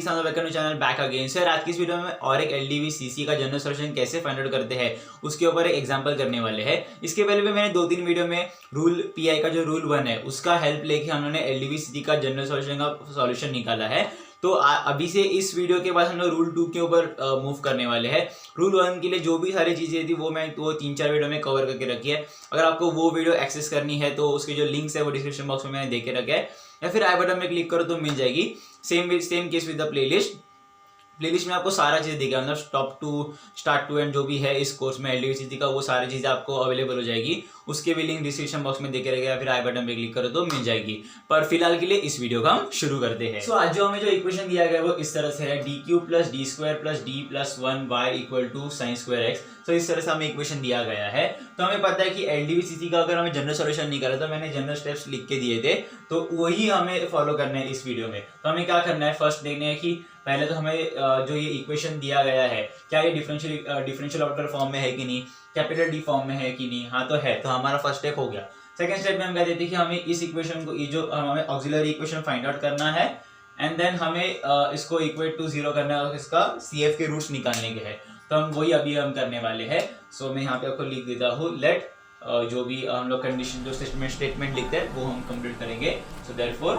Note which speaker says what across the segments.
Speaker 1: Channel back again. Sir आज की इस वीडियो में और एक एलडीवी सीसी का जनरल सॉल्यूशन कैसे फाइंड आउट करते हैं उसके ऊपर एक एग्जांपल करने वाले हैं। इसके पहले भी मैंने 2-3 वीडियो में रूल पीआई का जो रूल 1 है उसका हेल्प लेके हम लोगों ने एलडीवी सीसी का जनरल सॉल्यूशन का सॉल्यूशन निकाला है। तो अभी से इस वीडियो के बाद हम लोग रूल 2 के ऊपर मूव करने वाले हैं। रूल 1 के लिए जो भी सारी चीजें थी वो मैं 3-4 वीडियो में कवर करके रखी है। अगर आपको वो वीडियो एक्सेस करनी है तो उसके जो लिंक्स है वो डिस्क्रिप्शन बॉक्स में मैंने दे के रखा है, या फिर आई बटन में क्लिक करो तो मिल जाएगी। Same case with the playlist में आपको सारा चीज देगा, मतलब top to start to end जो भी है इस कोर्स में एलडीवी सीसी का वो सारी चीजें आपको अवेलेबल हो जाएगी। उसके भी लिंक डिस्क्रिप्शन बॉक्स में देके रहेगा, फिर आई बटन पे क्लिक करो तो मिल जाएगी। पर फिलहाल के लिए इस वीडियो का हम शुरू करते हैं। आज जो हमें जो इक्वेशन दिया गया है वो इस तरह से है, D3 + d² + d+1y = sin² x। तो इस तरह से हमें इक्वेशन दिया गया है। तो हमें पता है कि एलडीवी सीसी का अगर हमें जनरल सॉल्यूशन निकाला तो मैंने जनरल स्टेप्स लिख के दिए थे, तो वही हमें फॉलो करना है इस वीडियो में। तो हमें क्या करना है, फर्स्ट देखना है कि पहले तो हमें जो ये इक्वेशन दिया गया है क्या ये डिफरेंशियल ऑर्डर फॉर्म में है कि नहीं, कैपिटल डी फॉर्म में है कि नहीं। हाँ तो है, तो हमारा फर्स्ट स्टेप हो गया। सेकंड स्टेप में हम कहते हैं कि हमें इस इक्वेशन को, ये जो हमें ऑक्सिलरी इक्वेशन फाइंड आउट करना है एंड देन हमें इसको इक्वेट टू 0 करना है और इसका सीएफ के रूट्स निकालने के हैं। तो हम वही अभी हम करने वाले हैं। सो मैं यहाँ पे आपको लिख देता हूँ, लेट जो भी हम लोग कंडीशन जो स्टेटमेंट लिखते हैं वो हम कंप्लीट करेंगे। सो देयरफॉर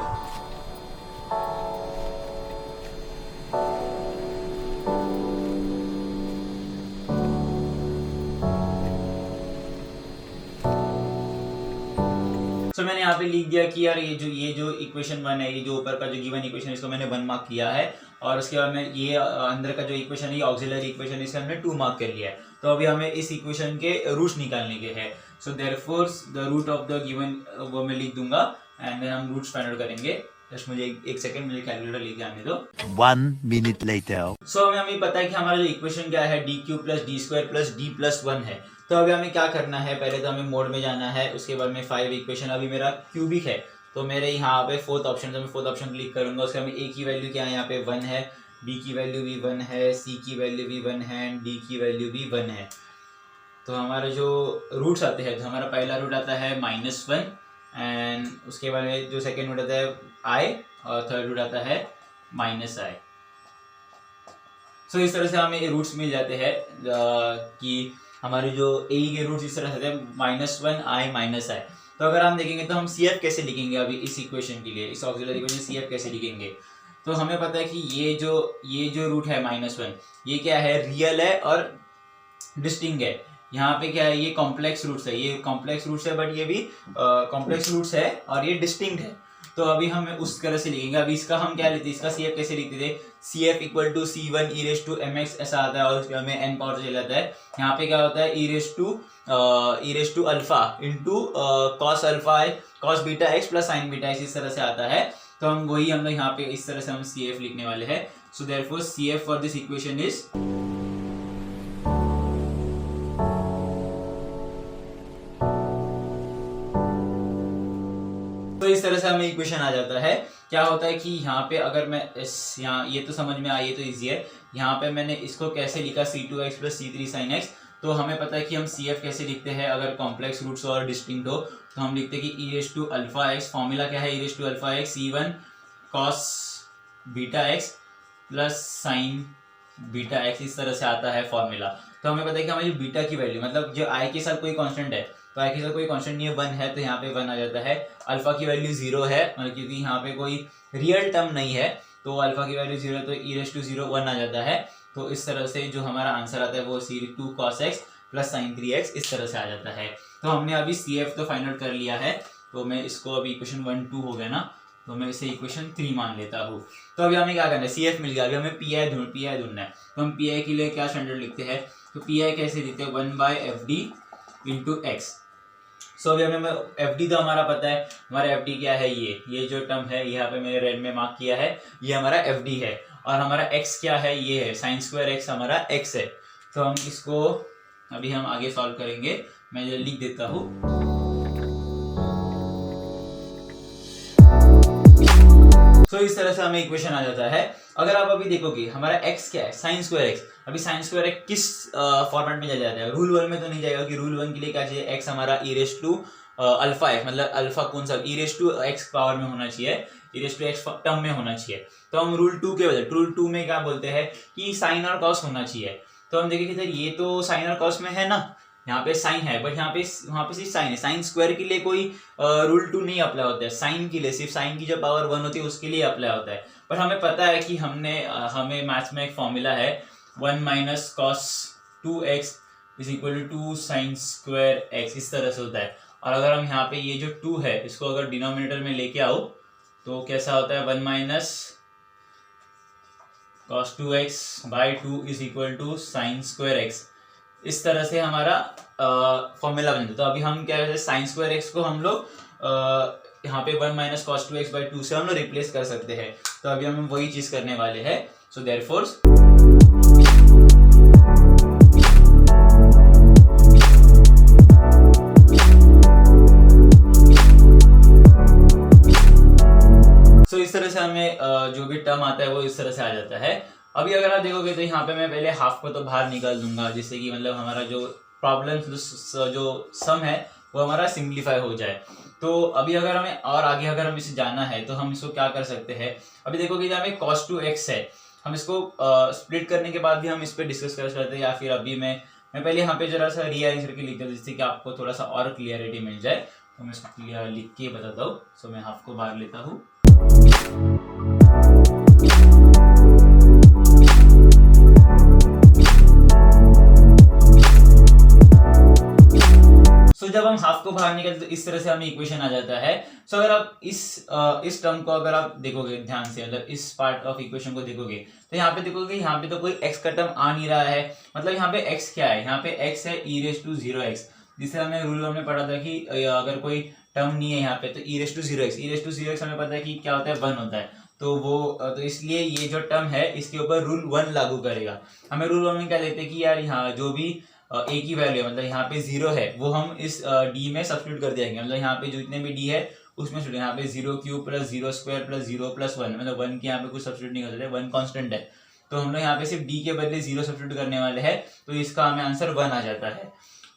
Speaker 1: मैंने यहाँ पे लिख दिया कि यार ये जो इक्वेशन 1 है, ये जो ऊपर का जो गिवन इक्वेशन इसको मैंने 1 मार्क किया है, और उसके बाद में ये अंदर का जो इक्वेशन है ऑक्सिलरी इक्वेशन इसे हमने 2 मार्क कर लिया है। तो अभी हमें इस इक्वेशन के रूट्स निकालने के हैं। So therefore the root of the given वो मैं लिख दूंगा एंड देन हम रूट्स फाइंड आउट करेंगे। जस्ट मुझे एक सेकंड, मुझे कैलकुलेटर लेके आने दो।
Speaker 2: 1 minute later.
Speaker 1: सो हमें पता है कि हमारा जो इक्वेशन क्या है डी3 + d² + d+1 है। तो अभी हमें क्या करना है, पहले तो हमें मोड में जाना है, उसके बाद में 5 इक्वेशन, अभी मेरा क्यूबिक है तो मेरे यहाँ पे फोर्थ ऑप्शन, तो मैं फोर्थ ऑप्शन क्लिक करूंगा। उसके में ए की वैल्यू क्या है, यहाँ पे 1 है, बी की वैल्यू भी 1 है, सी की वैल्यू भी 1 है एंड डी की वैल्यू भी 1 है। तो हमारे जो रूट्स आते हैं, तो हमारा पहला रूट आता है -1 एंड उसके बाद में जो सेकेंड रूट आता है i और थर्ड रूट आता है -i। सो इस तरह से हमें रूट्स मिल जाते हैं कि हमारे जो ए के रूट्स इस तरह से हैं -1 i -i। तो अगर हम देखेंगे तो हम CF कैसे लिखेंगे अभी इस इक्वेशन के लिए, इस ऑक्सिलरी इक्वेशन CF कैसे लिखेंगे। तो हमें पता है कि ये जो रूट है -1 ये क्या है, रियल है और डिस्टिंक्ट है। यहाँ पे क्या है, ये कॉम्प्लेक्स रूट्स है, ये कॉम्प्लेक्स रूट्स है बट ये भी कॉम्प्लेक्स रूट्स है और ये डिस्टिंक्ट है। तो अभी हम उस तरह से लिखेंगे। अभी इसका हम क्या लेते हैं, इसका CF कैसे लिखते थे, CF = C1 e⁻mx ऐसा आता है और उसके हमें n पावर चला जाता है। यहाँ पे क्या होता है e⁻α * cos α cos βx + sin βx इस तरह से आता है। तो हम लोग यहाँ पे इस तरह से हम CF लिखने वाले हैं। So therefore CF for this equation is, तो इस तरह से हमें इक्वेशन आ जाता है। क्या होता है कि यहाँ पे अगर मैं यहाँ ये तो समझ में आई, तो इजी है। यहाँ पे मैंने इसको कैसे लिखा, C2x + C3 sin x। तो हमें पता है कि हम CF कैसे लिखते हैं अगर कॉम्प्लेक्स रूट्स और डिस्टिंक्ट हो। तो हम लिखते हैं कि e⁻x, फॉर्मूला क्या है, e⁻x C1 cos βx + sin βx इस तरह से आता है फॉर्मूला। तो हमें पता है कि हमारी बीटा की वैल्यू, मतलब जो i के साथ कोई कांस्टेंट है, तो i के साथ कोई कांस्टेंट नहीं है, 1 है, तो यहाँ पे 1 आ जाता है। अल्फा की वैल्यू 0 है, मतलब क्योंकि यहाँ पे कोई रियल टर्म नहीं है तो अल्फा की वैल्यू 0 तो e⁻0 1 आ जाता है। तो इस तरह से जो हमारा आंसर आता है वो C2 cos x + sin 3x इस तरह से आ जाता है। तो हमने अभी CF तो फाइंड आउट कर लिया है। तो मैं इसको अभी इक्वेशन 1 2 हो गया ना, तो मैं इसे इक्वेशन 3 मान लेता हूँ। तो अभी हमें क्या करना है, CF मिल गया, अभी हमें PI ढूंढना है। तो हम PI के लिए क्या स्टैंडर्ड लिखते हैं, तो PI कैसे लिखते हैं, 1/FD × x। सो अभी हमें FD तो हमारा पता है, हमारा FD क्या है, ये जो टर्म है यहाँ पे मैंने रेड में मार्क किया है, ये हमारा FD है। और हमारा x क्या है, ये है sin² x, हमारा x है। तो हम इसको अभी हम आगे सॉल्व करेंगे, मैं ये लिख देता हूँ। सो इस तरह से हमें इक्वेशन आ जाता है। अगर आप अभी देखोगे हमारा x क्या है, sin² x। अभी sin² x किस फॉर्मेट में चला जाता है, रूल 1 में तो नहीं जाएगा कि रूल 1 के लिए क्या चाहिए, x हमारा e⁻α x, मतलब अल्फा कौन सा e⁻x पावर में होना चाहिए। e⁻x टर्म में होना चाहिए। तो हम रूल 2 के बजाय रूल 2 में क्या बोलते हैं कि साइन और कॉस होना चाहिए। तो हम देखेंगे सर ये तो साइन और कॉस में है ना, यहाँ पे साइन है बट यहाँ पे सिर्फ साइन है। साइन स्क्वायर के लिए कोई रूल 2 नहीं अप्लाई होता है, साइन के लिए सिर्फ साइन की जो पावर 1 होती है उसके लिए अप्लाई होता है। पर हमें पता है कि हमें मैथ्स में एक फॉर्मूला है 1 minus cos 2x is equal to sine square x, इस तरह से होता है। और अगर हम यहाँ पे ये जो 2 है इसको अगर डिनोमिनेटर में लेके आओ तो कैसा होता है 1 minus cos 2x by 2 is equal to sine square x। इस तरह से हमारा फॉर्मूला बन जाता है। तो अभी हम क्या करते हैं साइन स्क्वायर x को हम लोग यहाँ पे 1 माइनस कॉस 2x बाई 2 से हम लोग रिप्लेस कर सकते हैं। तो अभी हम वही चीज करने वाले हैं। सो देयरफॉर इस तरह से हमें जो भी टर्म आता है वो इस तरह से आ जाता है। अभी अगर आप देखोगे तो यहाँ पे मैं पहले हाफ को तो बाहर निकाल दूंगा जिससे कि मतलब हमारा जो प्रॉब्लम जो सम है वो हमारा सिंप्लीफाई हो जाए। तो अभी अगर हमें और आगे अगर हम इसे जाना है तो हम इसको क्या कर सकते हैं, अभी देखोगे यहाँ पे cos 2x है, हम इसको स्प्लिट करने के बाद भी हम इस पर डिस्कस कर सकते हैं। या फिर अभी मैं पहले यहाँ पे जरा सा रीअरेंज करके लिख देता हूँ जिससे कि आपको थोड़ा सा और क्लियरिटी मिल जाए। तो मैं इसको लिख के बताता हूँ। सो मैं हाफ को बाहर लेता हूँ। जब हम हाफ को बाहर निकालते तो इस तरह से हमें इक्वेशन आ जाता है। सो अगर आप इस टर्म को अगर आप देखोगे ध्यान से, मतलब इस पार्ट ऑफ इक्वेशन को देखोगे तो यहाँ पे देखोगे यहाँ पे तो कोई x का टर्म आ नहीं रहा है। मतलब यहाँ पे x क्या है, यहाँ पे x है e⁻0x, जिसे हमें रूल में पढ़ा था कि अगर कोई टर्म नहीं है यहाँ पे तो e⁻0x हमें पता है कि क्या होता है 1 होता है। तो इसलिए ये जो टर्म है इसके ऊपर रूल 1 लागू करेगा। हमें रूल 1 में क्या देते हैं कि यार यहाँ जो भी a की वैल्यू है मतलब यहाँ पे 0 है वो हम इस d में सब्स्टिट्यूट कर देंगे। मतलब यहाँ पे जितने भी d है उसमें यहाँ पे 0³ प्लस 0² प्लस 0 प्लस 1, मतलब 1 के यहाँ पे कुछ सब्स्टिट्यूट नहीं कर सकते, 1 कांस्टेंट है। तो हम लोग यहाँ पे सिर्फ d के बदले 0 सब्स्टिट्यूट करने वाले हैं, तो इसका हमें आंसर 1 आ जाता है।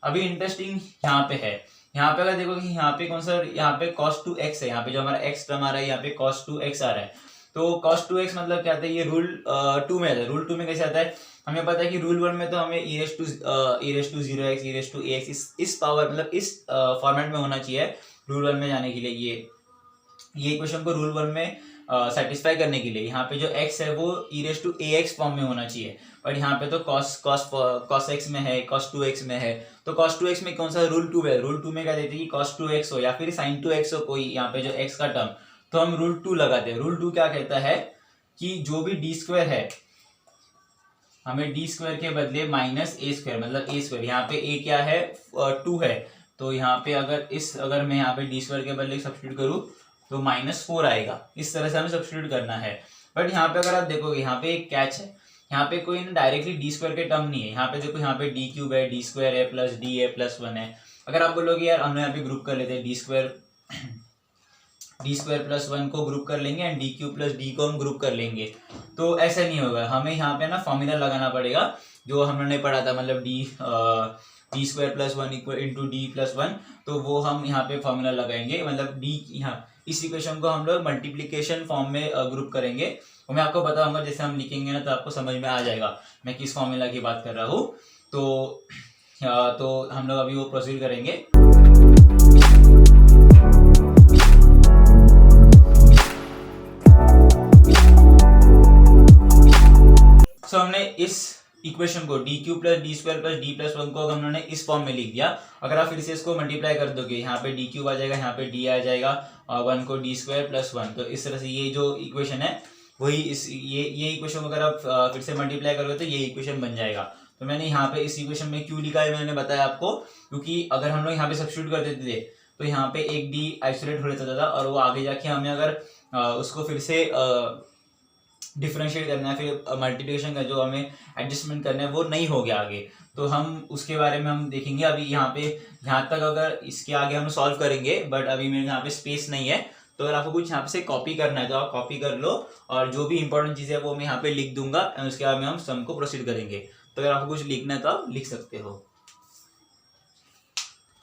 Speaker 1: अभी इंटरेस्टिंग यहाँ पे है, यहाँ पे अगर देखो कि यहाँ पे कौन सा, यहाँ पे cos 2x है, यहाँ पे जो हमारा x टर्म आ रहा है यहाँ पे cos 2x आ रहा है। तो cos 2x मतलब क्या आता है, ये रूल 2 में आता है। रूल 2 में कैसे आता है, हमें पता है कि रूल 1 में तो हमें e⁻0x e⁻ax इस पावर मतलब इस फॉर्मेट में होना चाहिए रूल 1 में जाने के लिए। ये इक्वेशन को रूल 1 में सेटिस्फाई करने के लिए यहाँ पे जो x है वो e⁻ax फॉर्म में होना चाहिए, बट यहाँ पे तो cos x में है, cos 2x में है। तो cos 2x में कौन सा रूल 2 है, रूल 2 में क्या देते हैं कि cos 2x हो या फिर sin 2x हो कोई यहाँ पे जो x का टर्म, तो हम रूल 2 लगाते हैं। रूल 2 क्या कहता है कि जो भी d² है हमें d² के बदले -a², मतलब a², यहाँ पे a क्या है 2 है, तो यहाँ पे अगर मैं यहाँ पे d² के बदले सब्स्टिट्यूट करूँ तो -4 आएगा। इस तरह से हमें सब्स्टिट्यूट करना है। बट यहाँ पे अगर आप देखोगे यहाँ पे एक कैच है, यहाँ पे कोई डायरेक्टली d² के टर्म नहीं है। यहाँ पे देखो यहाँ पे d³ है, d² है प्लस d है प्लस 1 है। अगर आप बोलोगे यार हम यहाँ पे ग्रुप कर लेते हैं d² प्लस 1 को ग्रुप कर लेंगे एंड d³ प्लस d को हम ग्रुप कर लेंगे, तो ऐसा नहीं होगा। हमें यहाँ पे ना फॉर्मूला लगाना पड़ेगा जो हमने पढ़ा था, मतलब d² plus 1 into d plus 1, तो वो हम यहाँ पे फॉर्मूला लगाएंगे। मतलब d यहाँ इस इक्वेशन को हम लोग मल्टीप्लिकेशन फॉर्म में ग्रुप करेंगे। तो मैं आपको बताऊंगा जैसे हम लिखेंगे ना तो आपको समझ में आ जाएगा मैं किस फॉर्मूला की बात कर रहा हूँ। तो हम लोग अभी वो प्रोसीड करेंगे। तो हमने इस इक्वेशन को d³ plus d² plus d plus 1 को हमने इस फॉर्म में लिख दिया। अगर आप फिर से इसको मल्टीप्लाई कर दोगे यहाँ पे d³ आ जाएगा, यहाँ पे d आ जाएगा और 1 को d² प्लस 1, तो इस तरह से ये जो इक्वेशन है वही ये इक्वेशन को अगर आप फिर से मल्टीप्लाई करोगे तो ये इक्वेशन बन जाएगा। तो मैंने यहाँ पे इस इक्वेशन में क्यों लिखा है मैंने बताया आपको, क्योंकि अगर हम लोग यहाँ पे सब्स्टिट्यूट कर देते थे तो यहाँ पे एक d आइसोलेट हो जाता था और वो आगे जाके हमें अगर उसको फिर से डिफरेंशिएट करना है, फिर मल्टीप्लिकेशन का जो हमें एडजस्टमेंट करना है वो नहीं हो गया आगे, तो हम उसके बारे में हम देखेंगे। अभी यहाँ तक अगर इसके आगे हम सॉल्व करेंगे, बट अभी मेरे यहाँ पे स्पेस नहीं है, तो अगर आपको कुछ यहाँ से कॉपी करना है तो आप कॉपी कर लो और जो भी इंपॉर्टेंट चीज़ है वो मैं यहाँ पे लिख दूंगा और उसके बाद में हम सम को प्रोसीड करेंगे। तो अगर आपको कुछ लिखना है तो आप लिख सकते हो।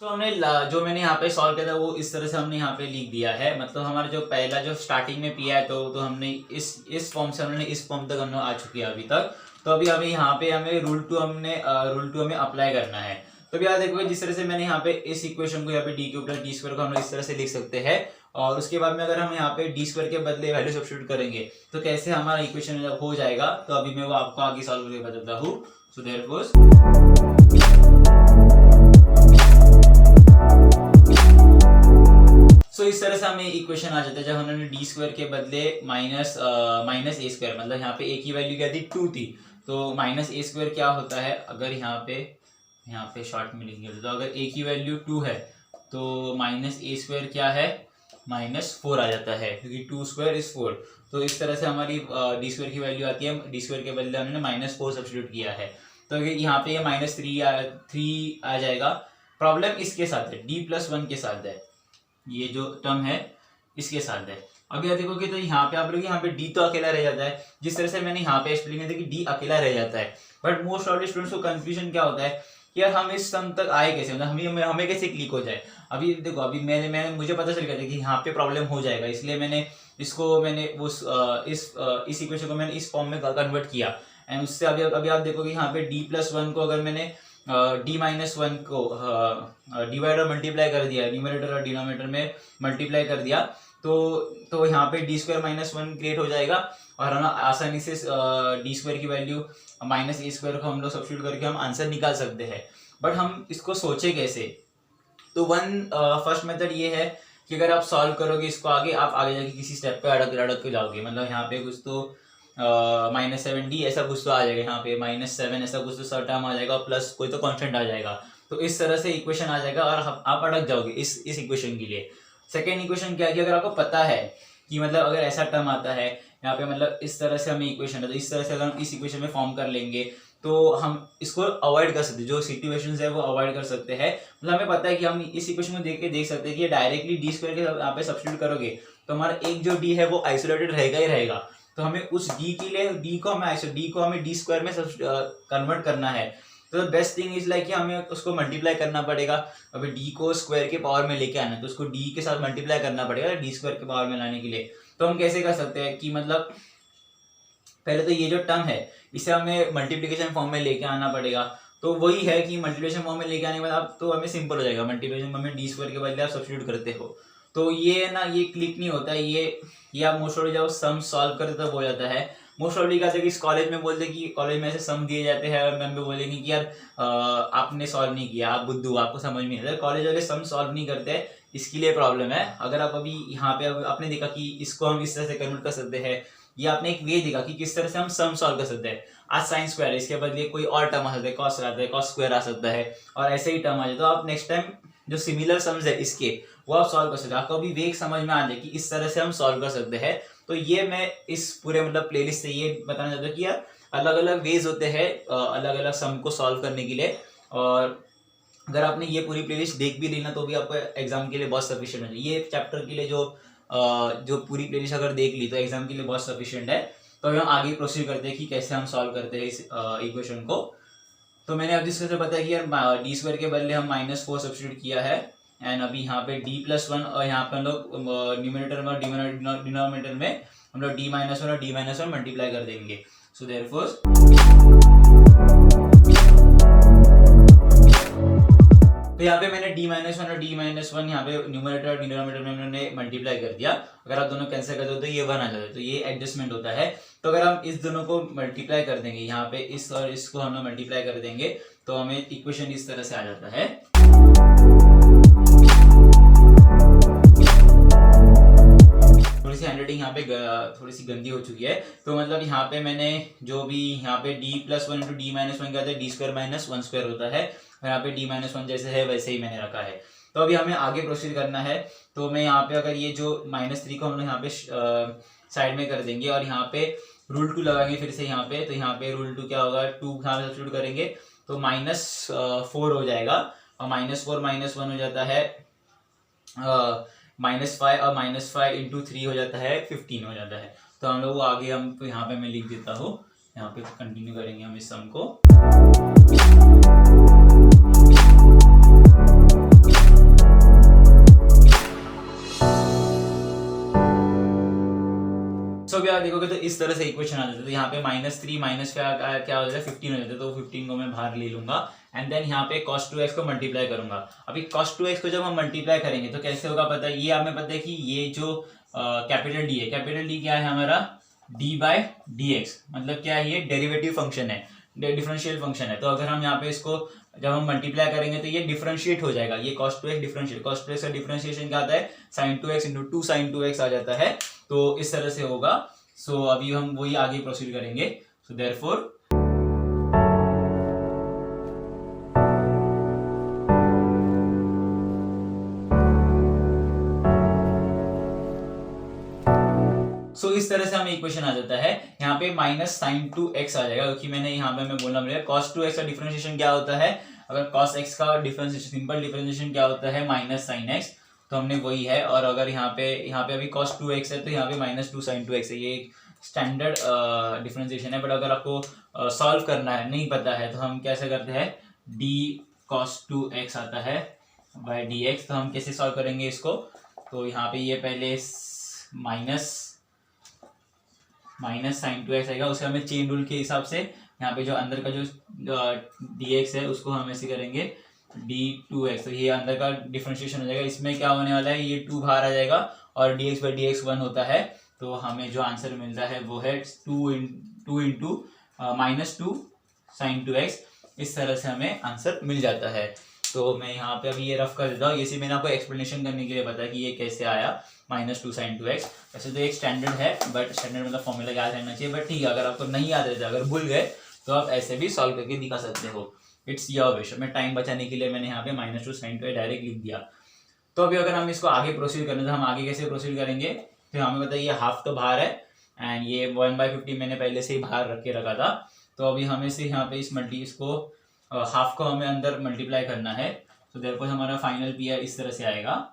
Speaker 1: तो हमने जो मैंने यहाँ पे सॉल्व किया था वो इस तरह से हमने यहाँ पे लिख दिया है। मतलब हमारा जो पहला जो स्टार्टिंग में पिया है तो हमने इस फॉर्म से हमने इस फॉर्म तक हमने आ चुके हैं अभी तक। तो अभी हमें यहाँ पे हमें रूल टू हमें अप्लाई करना है। तो अभी यहाँ देखोगे जिस तरह से मैंने यहाँ पे इस इक्वेशन को यहाँ पे D cube plus D square को हम लोग इस तरह से लिख सकते हैं। और उसके बाद में अगर हम यहाँ पे डी स्क्वायर के बदले वैल्यू सब्स्टिट्यूट करेंगे तो कैसे हमारा इक्वेशन हो जाएगा, तो अभी मैं वो आपको आगे सॉल्व करके बताता हूँ। सो देयरफॉर इस तरह से हमें इक्वेशन आ जाता है जब हमने डी स्क्वायर के बदले माइनस ए स्क्वायर, मतलब यहाँ पे ए की वैल्यू क्या थी 2 थी, तो माइनस ए स्क्वायर क्या होता है, अगर यहाँ पे शॉर्ट में लिखेंगे तो अगर ए की वैल्यू 2 है तो माइनस ए स्क्वायर क्या है -4 आ जाता है, क्योंकि 2 स्क्वायर इज 4। तो इस तरह से हमारी डी स्क्वायर की वैल्यू आती है। डी स्क्वायर के बदले हमने -4 सब्स्टिट्यूट किया है, तो यहाँ पे ये -3 आ जाएगा। प्रॉब्लम इसके साथ है, d+1 के साथ है, ये जो टर्म है इसके साथ है। अब यह देखोगे तो यहाँ पे आप लोग यहाँ पे d तो अकेला रह जाता है, जिस तरह से मैंने यहाँ पे एक्सप्लेन किया था कि d अकेला रह जाता है। But most of the students को कंफ्यूजन क्या होता है कि यार हम इस सम तक आए कैसे, मतलब हमें कैसे क्लिक हो जाए। अभी देखो, अभी मैंने मुझे पता चल गया था कि यहाँ पे प्रॉब्लम हो जाएगा, इसलिए मैंने इस इक्वेशन को मैंने इस फॉर्म में कन्वर्ट किया। एंड उससे अभी आप देखोगे यहाँ पे d+1 को अगर मैंने d-1 को डिवाइड और मल्टीप्लाई कर दिया, न्यूमरेटर और डिनोमिनेटर में मल्टीप्लाई कर दिया, तो यहाँ पे d² -1 क्रिएट हो जाएगा और हम आसानी से डी स्क्वायर की वैल्यू -a² को हम लोग सब्स्टिट्यूट करके हम आंसर निकाल सकते हैं। बट हम इसको सोचे कैसे, तो फर्स्ट मेथड ये है कि अगर आप सॉल्व करोगे इसको आगे, आप आगे जाके किसी स्टेप पे अड़क के जाओगे। मतलब यहाँ पे कुछ तो -7d ऐसा कुछ तो आ जाएगा, यहाँ पे -7 ऐसा कुछ तो सब टर्म आ जाएगा, प्लस कोई तो कांस्टेंट आ जाएगा। तो इस तरह से इक्वेशन आ जाएगा और आप अड़क जाओगे इस इक्वेशन के लिए। सेकेंड इक्वेशन क्या है कि अगर आपको पता है कि मतलब अगर ऐसा टर्म आता है यहाँ पे, मतलब इस तरह से हमें इक्वेशन है, तो इस तरह से अगर हम इस इक्वेशन में फॉर्म कर लेंगे तो हम इसको अवॉइड कर सकते हैं, जो सिचुएशंस है वो अवॉइड कर सकते हैं। मतलब हमें पता है कि हम इस इक्वेशन को देख सकते हैं कि डायरेक्टली डी स्क्वायर के यहाँ पे सब्स्टिट्यूट करोगे तो हमारा एक जो डी है वो आइसोलेटेड रहेगा ही रहेगा। तो हमें उस डी के लिए डी को हमें डी स्क्वायर में कन्वर्ट करना है। तो बेस्ट थिंग इज लाइक कि हमें उसको मल्टीप्लाई करना पड़ेगा। अभी डी को स्क्वायर के पावर में लेके आना है तो उसको डी के साथ मल्टीप्लाई करना पड़ेगा डी स्क्वायर के पावर में लाने के लिए। तो हम कैसे कर सकते हैं कि मतलब पहले तो ये जो टर्म है इसे हमें मल्टीप्लिकेशन फॉर्म में लेके आना पड़ेगा। तो वही है कि मल्टीप्लिकेशन फॉर्म में लेके आने के बाद आप तो हमें सिंपल हो जाएगा, मल्टीप्लिकेशन फॉर्म में डी स्क्वायर के बदले आप सब्स्टिट्यूट करते हो। तो ये ना ये क्लिक नहीं होता है, ये आप मोस्ट ऑफ जब सम सॉल्व करते तब हो जाता है। मोस्ट ऑफ क्या कि इस कॉलेज में बोलते कि कॉलेज में ऐसे सम दिए जाते हैं और मैम भी बोलेंगे कि यार आपने सॉल्व नहीं किया, आप बुद्धू, आपको समझ में नहीं आता। कॉलेज वाले सम सॉल्व नहीं करते, इसके लिए प्रॉब्लम है। अगर आप अभी यहाँ पे आपने देखा कि इसको हम इस तरह से कन्वर्ट कर सकते हैं, या आपने एक वे देखा कि किस तरह से हम सम सॉल्व कर सकते हैं। आज साइन स्क्वायर है, इसके बदले कोई और टर्म आ सकता है, कॉस आता है, कॉस स्क्वायर आ सकता है, और ऐसे ही टर्म आ जाए। तो आप नेक्स्ट टाइम जो सिमिलर सम्स है इसके वो आप सॉल्व कर सकते हैं। आपको अभी वे समझ में आ जाए कि इस तरह से हम सॉल्व कर सकते हैं। तो ये मैं इस पूरे मतलब प्लेलिस्ट से ये बताना चाहता हूँ कि यार अलग अलग वेज होते हैं अलग अलग सम को सॉल्व करने के लिए। और अगर आपने ये पूरी प्लेलिस्ट देख भी ली ना तो भी आपको एग्जाम के लिए बहुत सफिशिएंट है। ये चैप्टर के लिए जो पूरी प्लेलिस्ट अगर देख ली तो एग्जाम के लिए बहुत सफिशिएंट है। तो हम आगे प्रोसीड करते हैं कि कैसे हम सॉल्व करते हैं इस इक्वेशन को। तो मैंने अब जिससे बताया कि यार डी स्क्वायर के बदले हम -4 सब्स्टिट्यूट किया है। एंड अभी यहाँ पे d+1 और यहाँ पे हम लोग न्यूमरेटर में और डिनोमिनेटर में हम लोग d-1 और d-1 मल्टीप्लाई कर देंगे। सो देयरफॉर तो यहाँ पे मैंने d-1 और d-1 यहाँ पे न्यूमरेटर और डिनोमिनेटर में मैंने मल्टीप्लाई कर दिया। अगर आप दोनों कैंसिल कर दो तो ये 1 आ जाता है, तो ये एडजस्टमेंट होता है। तो अगर हम इस दोनों को मल्टीप्लाई कर देंगे, यहाँ पे इस और इसको हम लोग मल्टीप्लाई कर देंगे तो हमें इक्वेशन इस तरह से आ जाता है। थोड़ी सी हैंडराइटिंग यहाँ पे थोड़ी सी गंदी हो चुकी है। तो मतलब यहाँ पे मैंने जो भी यहाँ पे d+1 × d-1 कहते हैं, d² - 1² होता है, और यहाँ पे d-1 जैसे है वैसे ही मैंने रखा है। तो अभी हमें आगे प्रोसीड करना है। तो मैं यहाँ पे अगर ये जो -3 को हम लोग यहाँ पे साइड में कर देंगे और यहाँ पे रूल 2 लगाएंगे फिर से यहाँ पे, तो यहाँ पे रूल 2 क्या होगा, 2 यहाँ सब्स्टिट्यूट करेंगे तो -4 हो जाएगा, और -4 - 1 हो जाता है -5, और -5 × 3 हो जाता है 15 हो जाता है। तो हम लोग आगे हम तो यहाँ पे मैं लिख देता हूँ, यहाँ पे कंटिन्यू करेंगे हम इस सम को। अभी आप देखोगे तो इस तरह से इक्वेशन आ जाता है। तो यहाँ पे -3 माइनस क्या हो जाता है 15 हो जाता है, तो 15 को मैं बाहर ले लूंगा एंड देन यहाँ पे cos 2x को मल्टीप्लाई करूंगा। अभी cos 2x को जब हम मल्टीप्लाई करेंगे तो कैसे होगा पता है, ये हमें पता है कि ये जो कैपिटल डी है, कैपिटल डी क्या है हमारा d/dx, मतलब क्या है, ये डेरिवेटिव फंक्शन है, डिफरेंशियल फंक्शन है। तो अगर हम यहाँ पे इसको जब हम मल्टीप्लाई करेंगे तो ये डिफरेंशिएट हो जाएगा, ये cos 2x differentiate, cos 2x का डिफरेंशिएशन क्या आता है sin 2x into 2 sin 2x आ जाता है। तो इस तरह से होगा। सो अभी हम वही आगे प्रोसीड करेंगे। सो देयरफॉर इस तरह से हमें इक्वेशन आ जाता है। यहाँ पे -sin 2x आ जाएगा, क्योंकि मैंने यहाँ पे मैं बोलना पड़ेगा cos 2x का डिफरेंशिएशन क्या होता है, अगर cos x का डिफरेंशिएशन, सिंपल डिफरेंशिएशन क्या होता है -sin x, तो हमने वही है। और अगर यहाँ पे अभी cos 2x है तो यहाँ पे -2 sin 2x है, ये एक स्टैंडर्ड डिफरेंशिएशन है। बट अगर आपको सॉल्व करना है, नहीं पता है, तो हम कैसे करते हैं, d cos 2x आता है बाय dx। तो हम कैसे सॉल्व करेंगे इसको, तो यहाँ पे ये पहले माइनस sin 2x आएगा, उसे हमें चेन रूल के हिसाब से यहाँ पे जो अंदर का जो dx है उसको हम ऐसे करेंगे d2x, तो ये अंदर का डिफरेंशिएशन हो जाएगा। इसमें क्या होने वाला है, ये 2 बाहर आ जाएगा और dx/dx 1 होता है। तो हमें जो आंसर मिलता है वो है 2 इंटू -2 sin 2x। इस तरह से हमें आंसर मिल जाता है। तो मैं यहाँ पे अभी ये रफ कर देता हूँ, ये मैंने आपको एक्सप्लेनेशन करने के लिए बताया कि ये कैसे आया -2 sin 2x। वैसे तो एक स्टैंडर्ड है, बट स्टैंडर्ड मतलब फॉर्मूला याद रहना चाहिए। बट ठीक है, अगर आपको नहीं याद रहता, अगर भूल गए, तो आप ऐसे भी सॉल्व करके दिखा सकते हो। It's your wish. मैं टाइम बचाने के लिए मैंने यहाँ पे -2 sin 2x डायरेक्ट लिख दिया। तो अभी अगर हम इसको आगे प्रोसीड करें तो हम आगे कैसे प्रोसीड करेंगे, फिर हमें बताइए ये हाफ तो बाहर है एंड ये 1/50 मैंने पहले से ही बाहर रख के रखा था। तो अभी हमें से यहाँ पे इसको हाफ को हमें अंदर मल्टीप्लाई करना है। तो देयरफॉर हमारा फाइनल पी इस तरह से आएगा।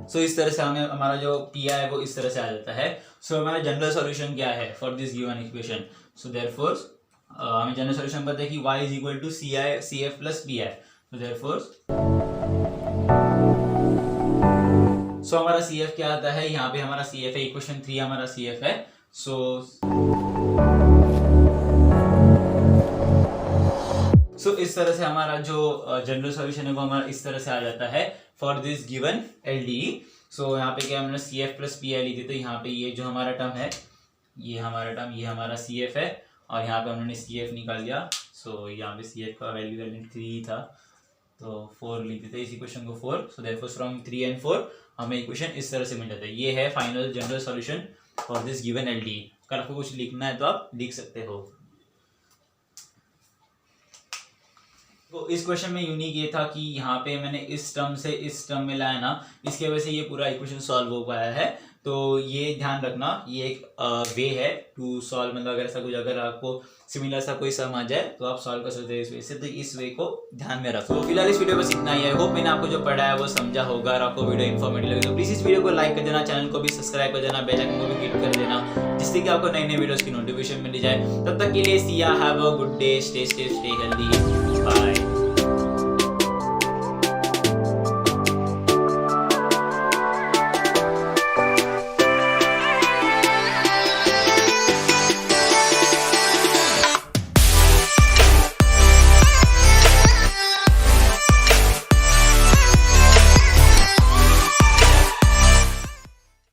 Speaker 1: सो इस तरह से हमें हमारा जो पी है वो इस तरह से आ जाता है। सो हमारा जनरल सॉल्यूशन क्या है for this given equation. So therefore हमें जनरल सॉल्यूशन पता है कि y is equal to CF plus P I. तो देयरफॉर सो हमारा CF क्या आता है, यहाँ पे हमारा CF है, इक्वेशन 3 हमारा CF है। सो इस तरह से हमारा जो जनरल सॉल्यूशन है वो हमारा इस तरह से आ जाता है फॉर दिस गिवन LDE। सो यहाँ पे क्या हमने CF प्लस पी आई ली थी, तो यहाँ पे ये जो हमारा टर्म है, ये हमारा CF है और यहाँ पे हमने CF निकाल दिया। सो यहाँ पे CF का वैल्यू 3 था, तो 4 लिखते थे इस इक्वेशन को 4। सो देयरफॉर फ्रॉम 3 and 4 हमें इक्वेशन इस तरह से मिल जाता है। ये है final general solution for this given LDE। अगर आपको कुछ लिखना है तो आप लिख सकते हो। तो इस क्वेश्चन में यूनिक ये था कि यहाँ पे मैंने इस टर्म से इस टर्म में लाया ना, इसके वजह से ये पूरा इक्वेशन सॉल्व हो पाया है। तो ये ध्यान रखना, ये एक वे है टू सॉल्व, मतलब अगर ऐसा कुछ अगर आपको सिमिलर सा कोई सम आ जाए तो आप सॉल्व कर सकते हैं इस वे से। तो इस वे को ध्यान में रखो। तो फिलहाल इस वीडियो बस इतना ही है। होप मैंने आपको जो पढ़ाया वो समझा होगा और आपको वीडियो इन्फॉर्मेटिव लगे तो प्लीज इस वीडियो को लाइक कर देना, चैनल को भी सब्सक्राइब कर देना, बेल आइकन को भी क्लिक कर देना, जिससे कि आपको नई नई वीडियोस की नोटिफिकेशन मिल जाए। तब तक के लिए see ya have a good day, stay healthy, bye.